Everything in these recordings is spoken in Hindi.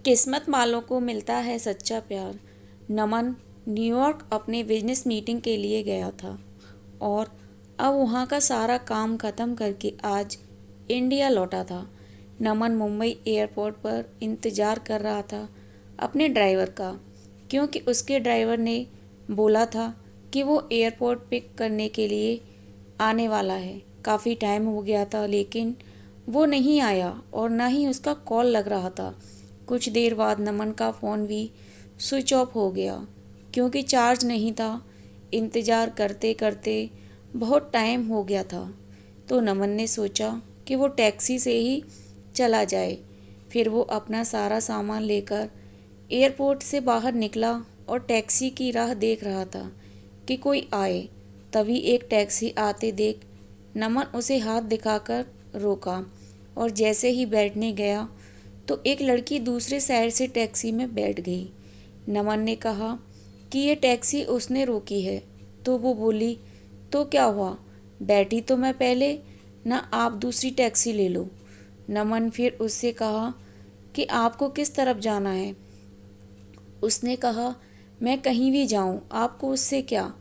किस्मत वालों को मिलता है सच्चा प्यार। नमन न्यूयॉर्क अपने बिजनेस मीटिंग के लिए गया था और अब वहाँ का सारा काम ख़त्म करके आज इंडिया लौटा था। नमन मुंबई एयरपोर्ट पर इंतज़ार कर रहा था अपने ड्राइवर का, क्योंकि उसके ड्राइवर ने बोला था कि वो एयरपोर्ट पिक करने के लिए आने वाला है। काफ़ी टाइम हो गया था लेकिन वो नहीं आया और ना ही उसका कॉल लग रहा था। कुछ देर बाद नमन का फ़ोन भी स्विच ऑफ हो गया क्योंकि चार्ज नहीं था। इंतज़ार करते करते बहुत टाइम हो गया था तो नमन ने सोचा कि वो टैक्सी से ही चला जाए। फिर वो अपना सारा सामान लेकर एयरपोर्ट से बाहर निकला और टैक्सी की राह देख रहा था कि कोई आए। तभी एक टैक्सी आते देख नमन उसे हाथ दिखाकर रोका और जैसे ही बैठने गया तो एक लड़की दूसरे साइड से टैक्सी में बैठ गई। नमन ने कहा कि ये टैक्सी उसने रोकी है तो वो बोली, तो क्या हुआ, बैठी तो मैं पहले ना, आप दूसरी टैक्सी ले लो। नमन फिर उससे कहा कि आपको किस तरफ जाना है। उसने कहा, मैं कहीं भी जाऊं, आपको उससे क्या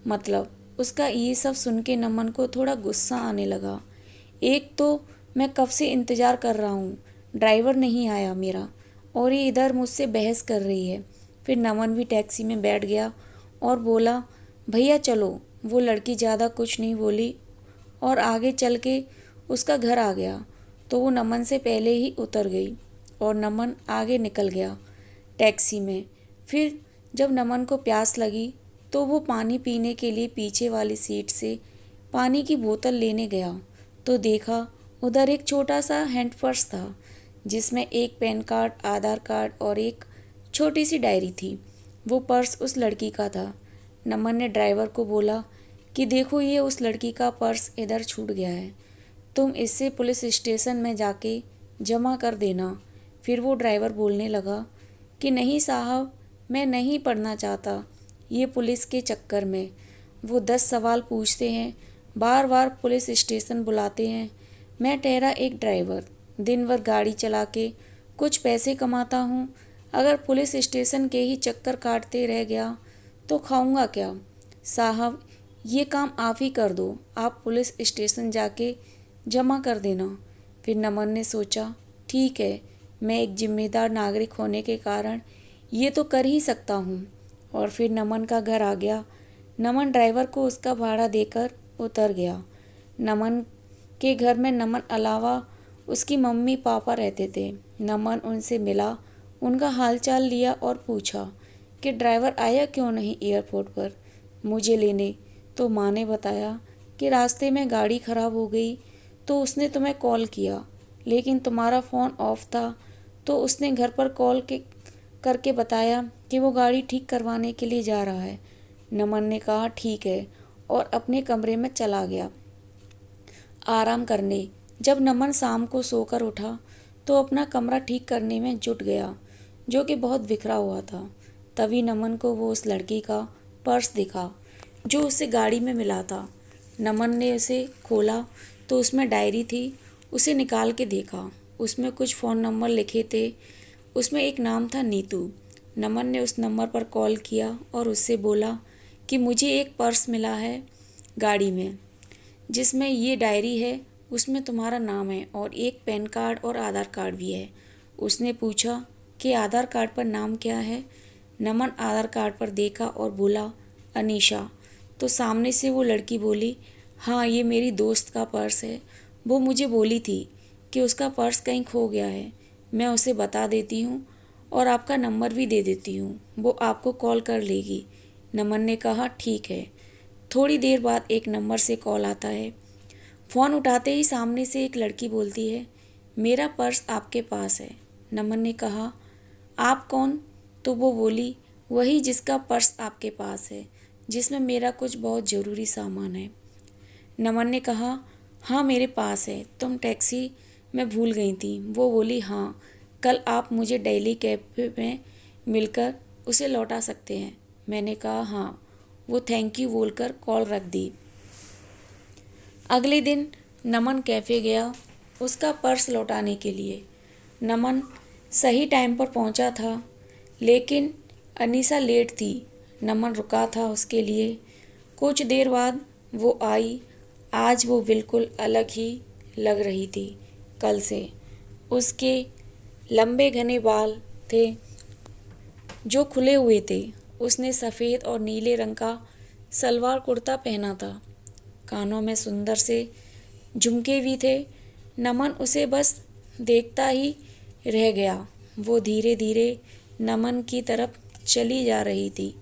मतलब। उसका ये सब सुन के नमन को थोड़ा गुस्सा आने लगा। एक तो मैं कब से इंतज़ार कर रहा हूँ, ड्राइवर नहीं आया मेरा और ये इधर मुझसे बहस कर रही है। फिर नमन भी टैक्सी में बैठ गया और बोला, भैया चलो। वो लड़की ज़्यादा कुछ नहीं बोली और आगे चल के उसका घर आ गया तो वो नमन से पहले ही उतर गई और नमन आगे निकल गया टैक्सी में। फिर जब नमन को प्यास लगी तो वो पानी पीने के लिए पीछे वाली सीट से पानी की बोतल लेने गया तो देखा उधर एक छोटा सा हैंड पर्स था जिसमें एक पैन कार्ड, आधार कार्ड और एक छोटी सी डायरी थी। वो पर्स उस लड़की का था। नमन ने ड्राइवर को बोला कि देखो, ये उस लड़की का पर्स इधर छूट गया है, तुम इससे पुलिस स्टेशन में जाके जमा कर देना। फिर वो ड्राइवर बोलने लगा कि नहीं साहब, मैं नहीं पढ़ना चाहता ये पुलिस के चक्कर में। वो 10 सवाल पूछते हैं, बार बार पुलिस स्टेशन बुलाते हैं। मैं ठहरा एक ड्राइवर, दिन भर गाड़ी चला के कुछ पैसे कमाता हूँ। अगर पुलिस स्टेशन के ही चक्कर काटते रह गया तो खाऊंगा क्या। साहब, ये काम आप ही कर दो, आप पुलिस स्टेशन जाके जमा कर देना। फिर नमन ने सोचा, ठीक है, मैं एक जिम्मेदार नागरिक होने के कारण ये तो कर ही सकता हूँ। और फिर नमन का घर आ गया। नमन ड्राइवर को उसका भाड़ा देकर उतर गया। नमन के घर में नमन अलावा उसकी मम्मी पापा रहते थे। नमन उनसे मिला, उनका हालचाल लिया और पूछा कि ड्राइवर आया क्यों नहीं एयरपोर्ट पर मुझे लेने। तो माँ ने बताया कि रास्ते में गाड़ी ख़राब हो गई तो उसने तुम्हें कॉल किया लेकिन तुम्हारा फ़ोन ऑफ था तो उसने घर पर कॉल करके बताया कि वो गाड़ी ठीक करवाने के लिए जा रहा है। नमन ने कहा ठीक है और अपने कमरे में चला गया आराम करने। जब नमन शाम को सोकर उठा तो अपना कमरा ठीक करने में जुट गया जो कि बहुत बिखरा हुआ था। तभी नमन को वो उस लड़की का पर्स दिखा जो उसे गाड़ी में मिला था। नमन ने उसे खोला तो उसमें डायरी थी। उसे निकाल के देखा, उसमें कुछ फ़ोन नंबर लिखे थे। उसमें एक नाम था नीतू। नमन ने उस नंबर पर कॉल किया और उससे बोला कि मुझे एक पर्स मिला है गाड़ी में जिसमें ये डायरी है, उसमें तुम्हारा नाम है और एक पैन कार्ड और आधार कार्ड भी है। उसने पूछा कि आधार कार्ड पर नाम क्या है। नमन आधार कार्ड पर देखा और बोला, अनीशा। तो सामने से वो लड़की बोली, हाँ, ये मेरी दोस्त का पर्स है। वो मुझे बोली थी कि उसका पर्स कहीं खो गया है। मैं उसे बता देती हूँ और आपका नंबर भी दे देती हूँ, वो आपको कॉल कर लेगी। नमन ने कहा ठीक है। थोड़ी देर बाद एक नंबर से कॉल आता है। फ़ोन उठाते ही सामने से एक लड़की बोलती है, मेरा पर्स आपके पास है। नमन ने कहा, आप कौन। तो वो बोली, वही जिसका पर्स आपके पास है, जिसमें मेरा कुछ बहुत ज़रूरी सामान है। नमन ने कहा, हाँ मेरे पास है, तुम टैक्सी में भूल गई थी। वो बोली, हाँ, कल आप मुझे दिल्ली कैफ़े में मिलकर उसे लौटा सकते हैं। मैंने कहा हाँ। वो थैंक यू बोलकर कॉल रख दी। अगले दिन नमन कैफ़े गया उसका पर्स लौटाने के लिए। नमन सही टाइम पर पहुंचा था, लेकिन अनीसा लेट थी। नमन रुका था उसके लिए। कुछ देर बाद वो आई। आज वो बिल्कुल अलग ही लग रही थी कल से। उसके लंबे घने बाल थे जो खुले हुए थे। उसने सफ़ेद और नीले रंग का सलवार कुर्ता पहना था। कानों में सुंदर से झुमके भी थे। नमन उसे बस देखता ही रह गया। वो धीरे धीरे नमन की तरफ चली जा रही थी।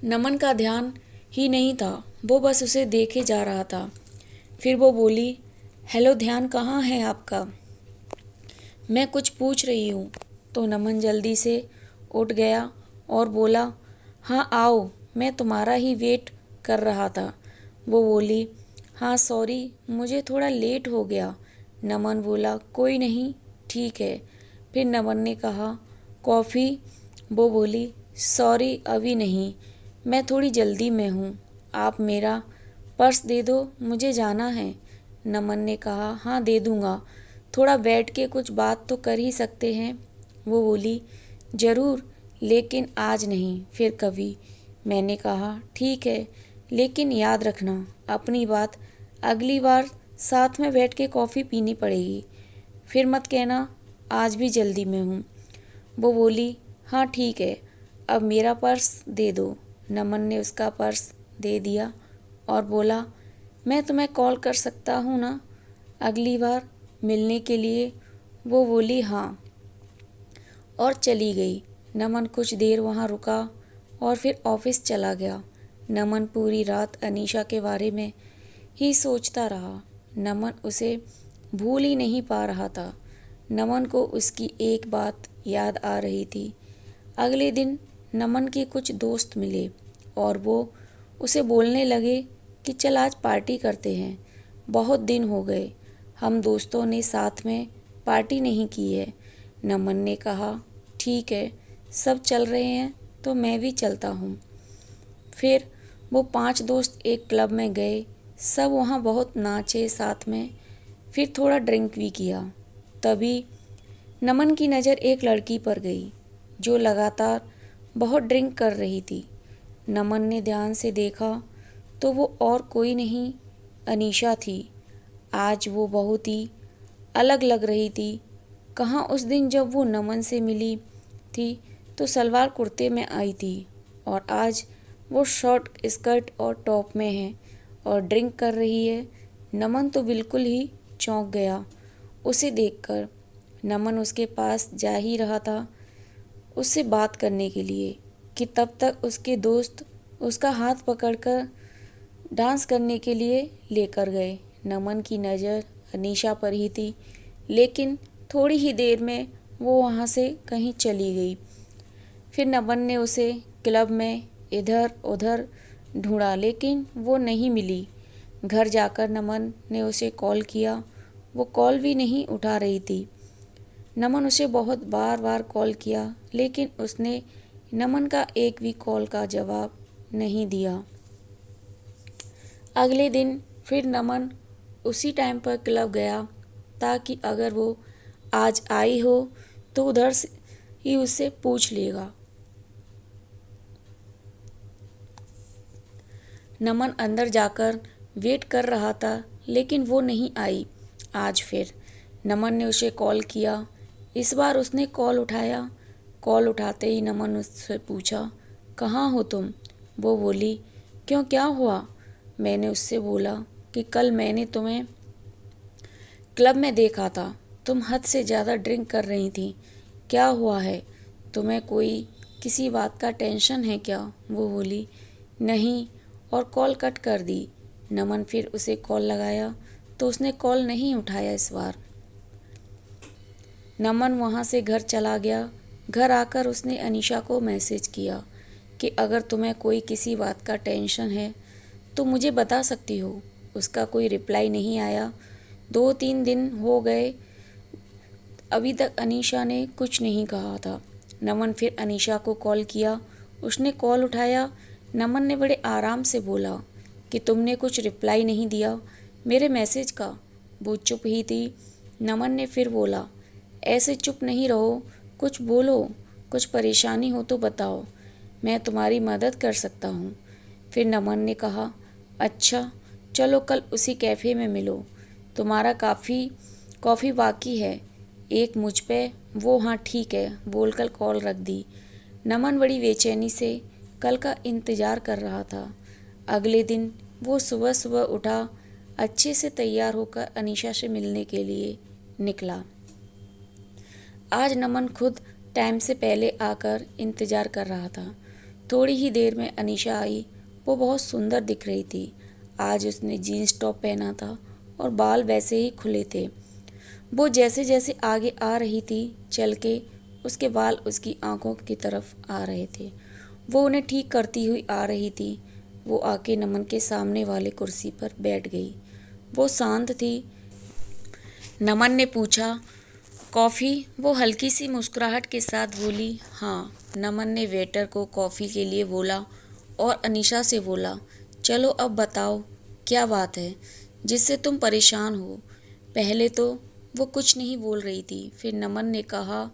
नमन का ध्यान ही नहीं था, वो बस उसे देखे जा रहा था। फिर वो बोली, हेलो, ध्यान कहाँ है आपका? मैं कुछ पूछ रही हूँ। तो नमन जल्दी से उठ गया और बोला, हाँ आओ, मैं तुम्हारा ही वेट कर रहा था। वो बोली, हाँ सॉरी, मुझे थोड़ा लेट हो गया। नमन बोला, कोई नहीं, ठीक है। फिर नमन ने कहा, कॉफ़ी? वो बोली, सॉरी अभी नहीं, मैं थोड़ी जल्दी में हूँ। आप मेरा पर्स दे दो, मुझे जाना है। नमन ने कहा, हाँ दे दूँगा, थोड़ा बैठ के कुछ बात तो कर ही सकते हैं। वो बोली, ज़रूर, लेकिन आज नहीं, फिर कभी। मैंने कहा, ठीक है, लेकिन याद रखना अपनी बात, अगली बार साथ में बैठ के कॉफ़ी पीनी पड़ेगी। फिर मत कहना आज भी जल्दी में हूँ। वो बोली, हाँ ठीक है, अब मेरा पर्स दे दो। नमन ने उसका पर्स दे दिया और बोला, मैं तुम्हें कॉल कर सकता हूँ ना अगली बार मिलने के लिए? वो बोली, हाँ, और चली गई। नमन कुछ देर वहाँ रुका और फिर ऑफिस चला गया। नमन पूरी रात अनीशा के बारे में ही सोचता रहा। नमन उसे भूल ही नहीं पा रहा था। नमन को उसकी एक बात याद आ रही थी। अगले दिन नमन के कुछ दोस्त मिले और वो उसे बोलने लगे कि चल आज पार्टी करते हैं, बहुत दिन हो गए हम दोस्तों ने साथ में पार्टी नहीं की है। नमन ने कहा, ठीक है, सब चल रहे हैं तो मैं भी चलता हूँ। फिर वो 5 दोस्त एक क्लब में गए। सब वहाँ बहुत नाचे साथ में, फिर थोड़ा ड्रिंक भी किया। तभी नमन की नज़र एक लड़की पर गई जो लगातार बहुत ड्रिंक कर रही थी। नमन ने ध्यान से देखा तो वो और कोई नहीं, अनीशा थी। आज वो बहुत ही अलग लग रही थी। कहाँ उस दिन जब वो नमन से मिली थी तो सलवार कुर्ते में आई थी, और आज वो शॉर्ट स्कर्ट और टॉप में है और ड्रिंक कर रही है। नमन तो बिल्कुल ही चौंक गया उसे देखकर। नमन उसके पास जा ही रहा था उससे बात करने के लिए कि तब तक उसके दोस्त उसका हाथ पकड़कर डांस करने के लिए लेकर गए। नमन की नज़र अनीशा पर ही थी, लेकिन थोड़ी ही देर में वो वहाँ से कहीं चली गई। फिर नमन ने उसे क्लब में इधर उधर ढूंढा, लेकिन वो नहीं मिली। घर जाकर नमन ने उसे कॉल किया, वो कॉल भी नहीं उठा रही थी। नमन उसे बहुत बार बार कॉल किया, लेकिन उसने नमन का एक भी कॉल का जवाब नहीं दिया। अगले दिन फिर नमन उसी टाइम पर क्लब गया ताकि अगर वो आज आई हो तो उधर से ही उससे पूछ लेगा। नमन अंदर जाकर वेट कर रहा था, लेकिन वो नहीं आई। आज फिर नमन ने उसे कॉल किया। इस बार उसने कॉल उठाया। कॉल उठाते ही नमन उससे पूछा, कहाँ हो तुम? वो बोली, क्यों, क्या हुआ? मैंने उससे बोला कि कल मैंने तुम्हें क्लब में देखा था, तुम हद से ज़्यादा ड्रिंक कर रही थी। क्या हुआ है? तुम्हें कोई किसी बात का टेंशन है क्या? वो बोली, नहीं, और कॉल कट कर दी। नमन फिर उसे कॉल लगाया तो उसने कॉल नहीं उठाया। इस बार नमन वहाँ से घर चला गया। घर आकर उसने अनीशा को मैसेज किया कि अगर तुम्हें कोई किसी बात का टेंशन है तो मुझे बता सकती हो। उसका कोई रिप्लाई नहीं आया। 2-3 दिन हो गए, अभी तक अनीशा ने कुछ नहीं कहा था। नमन फिर अनीशा को कॉल किया। उसने कॉल उठाया। नमन ने बड़े आराम से बोला कि तुमने कुछ रिप्लाई नहीं दिया मेरे मैसेज का। वो चुप ही थी। नमन ने फिर बोला, ऐसे चुप नहीं रहो, कुछ बोलो, कुछ परेशानी हो तो बताओ, मैं तुम्हारी मदद कर सकता हूँ। फिर नमन ने कहा, अच्छा चलो कल उसी कैफ़े में मिलो, तुम्हारा कॉफ़ी बाकी है, एक मुझ पे, वो हाँ ठीक है बोलकर कॉल रख दी। नमन बड़ी बेचैनी से कल का इंतज़ार कर रहा था। अगले दिन वो सुबह सुबह उठा, अच्छे से तैयार होकर अनीशा से मिलने के लिए निकला। आज नमन खुद टाइम से पहले आकर इंतज़ार कर रहा था। थोड़ी ही देर में अनीशा आई। वो बहुत सुंदर दिख रही थी। आज उसने जीन्स टॉप पहना था और बाल वैसे ही खुले थे। वो जैसे जैसे आगे आ रही थी, चल के उसके बाल उसकी आंखों की तरफ आ रहे थे। वो उन्हें ठीक करती हुई आ रही थी। वो आके नमन के सामने वाले कुर्सी पर बैठ गई। वो शांत थी। नमन ने पूछा, कॉफ़ी? वो हल्की सी मुस्कुराहट के साथ बोली, हाँ। नमन ने वेटर को कॉफ़ी के लिए बोला और अनीशा से बोला, चलो अब बताओ क्या बात है जिससे तुम परेशान हो। पहले तो वो कुछ नहीं बोल रही थी। फिर नमन ने कहा,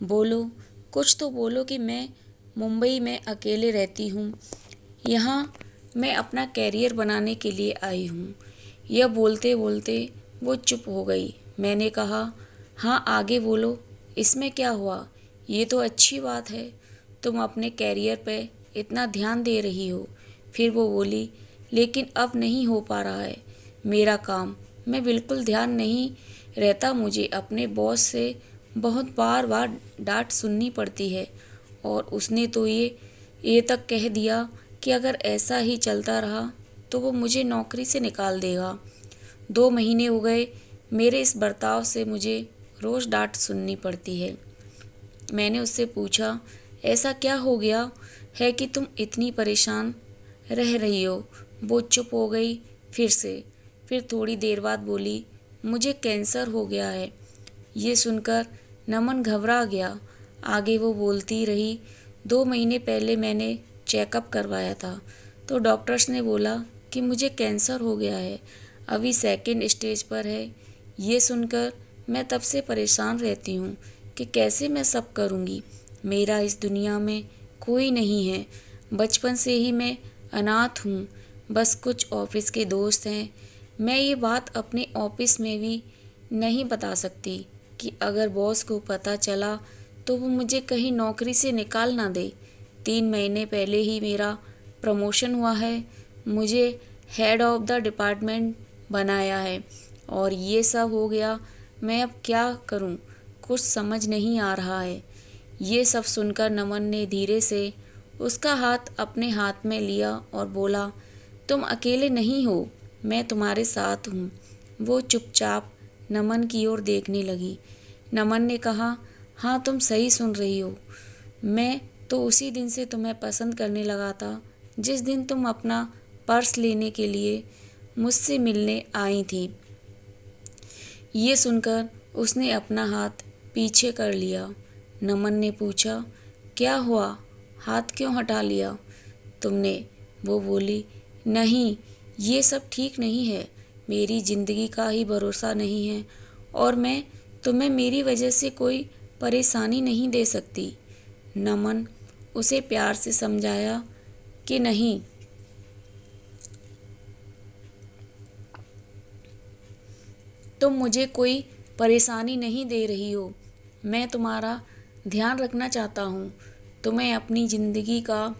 बोलो, कुछ तो बोलो कि मैं मुंबई में अकेले रहती हूँ, यहाँ मैं अपना कैरियर बनाने के लिए आई हूँ। यह बोलते बोलते वो चुप हो गई। मैंने कहा, हाँ आगे बोलो, इसमें क्या हुआ, ये तो अच्छी बात है, तुम अपने कैरियर पे इतना ध्यान दे रही हो। फिर वो बोली, लेकिन अब नहीं हो पा रहा है मेरा काम, मैं बिल्कुल ध्यान नहीं रहता, मुझे अपने बॉस से बहुत बार बार डांट सुननी पड़ती है और उसने तो ये तक कह दिया कि अगर ऐसा ही चलता रहा तो वो मुझे नौकरी से निकाल देगा। 2 महीने हो गए मेरे इस बर्ताव से मुझे रोज़ डांट सुननी पड़ती है। मैंने उससे पूछा, ऐसा क्या हो गया है कि तुम इतनी परेशान रह रही हो। वो चुप हो गई फिर से। फिर थोड़ी देर बाद बोली, मुझे कैंसर हो गया है। ये सुनकर नमन घबरा गया। आगे वो बोलती रही, 2 महीने पहले मैंने चेकअप करवाया था तो डॉक्टर्स ने बोला कि मुझे कैंसर हो गया है, अभी 2nd स्टेज पर है। ये सुनकर मैं तब से परेशान रहती हूँ कि कैसे मैं सब करूँगी। मेरा इस दुनिया में कोई नहीं है। बचपन से ही मैं अनाथ हूँ, बस कुछ ऑफिस के दोस्त हैं। मैं ये बात अपने ऑफिस में भी नहीं बता सकती कि अगर बॉस को पता चला तो वो मुझे कहीं नौकरी से निकाल ना दे। 3 महीने पहले ही मेरा प्रमोशन हुआ है, मुझे हेड ऑफ द डिपार्टमेंट बनाया है और ये सब हो गया। मैं अब क्या करूं, कुछ समझ नहीं आ रहा है। ये सब सुनकर नमन ने धीरे से उसका हाथ अपने हाथ में लिया और बोला, तुम अकेले नहीं हो, मैं तुम्हारे साथ हूँ। वो चुपचाप नमन की ओर देखने लगी। नमन ने कहा, हाँ तुम सही सुन रही हो, मैं तो उसी दिन से तुम्हें पसंद करने लगा था जिस दिन तुम अपना पर्स लेने के लिए मुझसे मिलने आई थी। ये सुनकर उसने अपना हाथ पीछे कर लिया। नमन ने पूछा, क्या हुआ, हाथ क्यों हटा लिया तुमने? वो बोली, नहीं ये सब ठीक नहीं है, मेरी ज़िंदगी का ही भरोसा नहीं है और मैं तुम्हें मेरी वजह से कोई परेशानी नहीं दे सकती। नमन उसे प्यार से समझाया कि नहीं, तुम मुझे कोई परेशानी नहीं दे रही हो, मैं तुम्हारा ध्यान रखना चाहता हूँ, तुम्हें अपनी ज़िंदगी का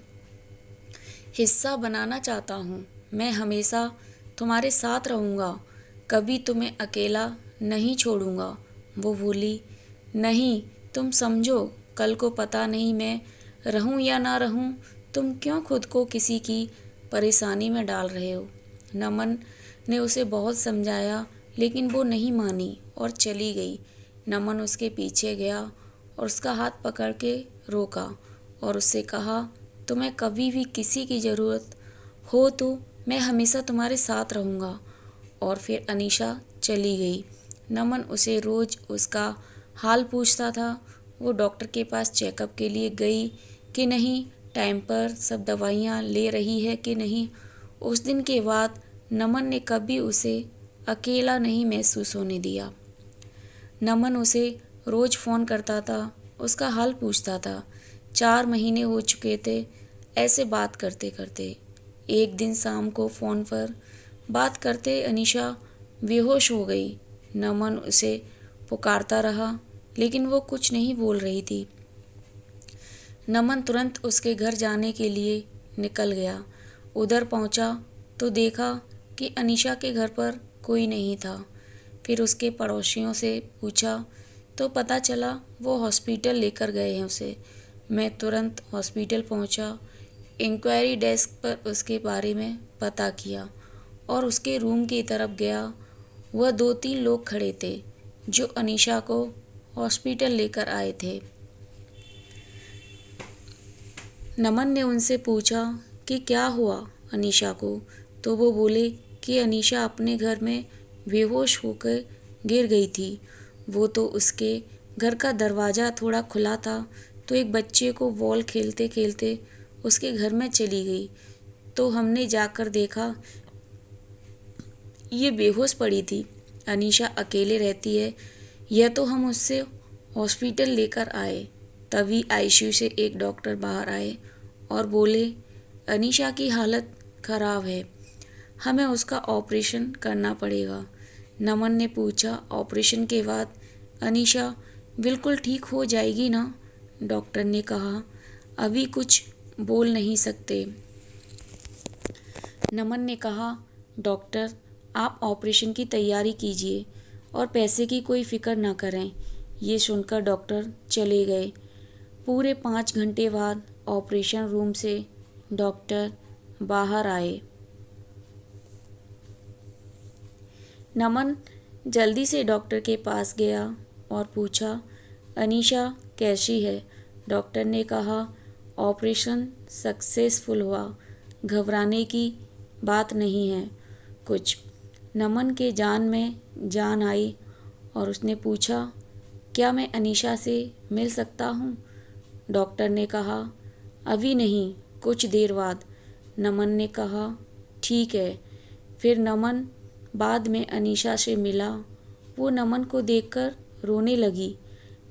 हिस्सा बनाना चाहता हूँ। मैं हमेशा तुम्हारे साथ रहूँगा, कभी तुम्हें अकेला नहीं छोड़ूँगा। वो बोली, नहीं तुम समझो, कल को पता नहीं मैं रहूँ या ना रहूँ, तुम क्यों खुद को किसी की परेशानी में डाल रहे हो। नमन ने उसे बहुत समझाया लेकिन वो नहीं मानी और चली गई। नमन उसके पीछे गया और उसका हाथ पकड़ के रोका और उससे कहा, तुम्हें कभी भी किसी की ज़रूरत हो तो मैं हमेशा तुम्हारे साथ रहूँगा। और फिर अनीशा चली गई। नमन उसे रोज़ उसका हाल पूछता था, वो डॉक्टर के पास चेकअप के लिए गई कि नहीं, टाइम पर सब दवाइयाँ ले रही है कि नहीं। उस दिन के बाद नमन ने कभी उसे अकेला नहीं महसूस होने दिया। नमन उसे रोज़ फ़ोन करता था, उसका हाल पूछता था। 4 महीने हो चुके थे ऐसे बात करते करते। एक दिन शाम को फ़ोन पर बात करते अनीशा बेहोश हो गई। नमन उसे पुकारता रहा लेकिन वो कुछ नहीं बोल रही थी। नमन तुरंत उसके घर जाने के लिए निकल गया। उधर पहुंचा तो देखा कि अनीशा के घर पर कोई नहीं था। फिर उसके पड़ोसियों से पूछा तो पता चला वो हॉस्पिटल लेकर गए हैं उसे। मैं तुरंत हॉस्पिटल पहुंचा, इंक्वायरी डेस्क पर उसके बारे में पता किया और उसके रूम की तरफ गया। वह 2-3 लोग खड़े थे जो अनीशा को हॉस्पिटल लेकर आए थे। नमन ने उनसे पूछा कि क्या हुआ अनीशा को, तो वो बोले कि अनीशा अपने घर में बेहोश होकर गिर गई थी। वो तो उसके घर का दरवाज़ा थोड़ा खुला था तो एक बच्चे को बॉल खेलते खेलते उसके घर में चली गई। तो हमने जाकर देखा ये बेहोश पड़ी थी। अनीशा अकेले रहती है, यह तो हम उससे हॉस्पिटल लेकर आए। तभी आईसीयू से एक डॉक्टर बाहर आए और बोले अनीशा की हालत खराब है, हमें उसका ऑपरेशन करना पड़ेगा। नमन ने पूछा ऑपरेशन के बाद अनीशा बिल्कुल ठीक हो जाएगी ना? डॉक्टर ने कहा अभी कुछ बोल नहीं सकते। नमन ने कहा डॉक्टर आप ऑपरेशन की तैयारी कीजिए और पैसे की कोई फिक्र ना करें। ये सुनकर डॉक्टर चले गए। पूरे 5 घंटे बाद ऑपरेशन रूम से डॉक्टर बाहर आए। नमन जल्दी से डॉक्टर के पास गया और पूछा अनीशा कैसी है? डॉक्टर ने कहा ऑपरेशन सक्सेसफुल हुआ, घबराने की बात नहीं है कुछ। नमन के जान में जान आई और उसने पूछा क्या मैं अनीशा से मिल सकता हूँ? डॉक्टर ने कहा अभी नहीं, कुछ देर बाद। नमन ने कहा ठीक है। फिर नमन बाद में अनीशा से मिला। वो नमन को देखकर रोने लगी।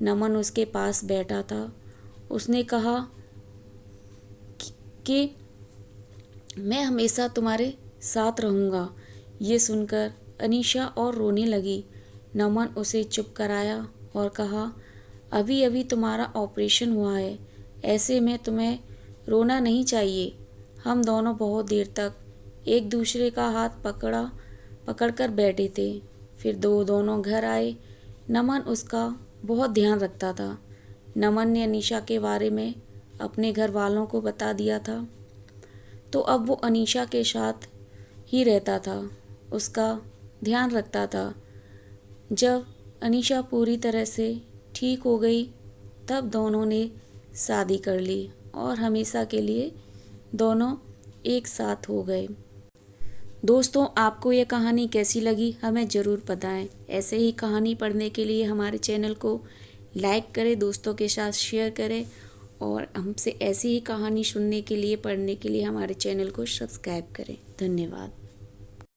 नमन उसके पास बैठा था। उसने कहा कि मैं हमेशा तुम्हारे साथ रहूँगा। ये सुनकर अनीशा और रोने लगी। नमन उसे चुप कराया और कहा अभी अभी तुम्हारा ऑपरेशन हुआ है, ऐसे में तुम्हें रोना नहीं चाहिए। हम दोनों बहुत देर तक एक दूसरे का हाथ पकड़कर बैठे थे। फिर दोनों घर आए। नमन उसका बहुत ध्यान रखता था। नमन ने अनीशा के बारे में अपने घर वालों को बता दिया था, तो अब वो अनीशा के साथ ही रहता था, उसका ध्यान रखता था। जब अनीशा पूरी तरह से ठीक हो गई तब दोनों ने शादी कर ली और हमेशा के लिए दोनों एक साथ हो गए। दोस्तों आपको ये कहानी कैसी लगी हमें ज़रूर बताएं। ऐसे ही कहानी पढ़ने के लिए हमारे चैनल को लाइक करें, दोस्तों के साथ शेयर करें और हमसे ऐसी ही कहानी सुनने के लिए, पढ़ने के लिए हमारे चैनल को सब्सक्राइब करें। धन्यवाद।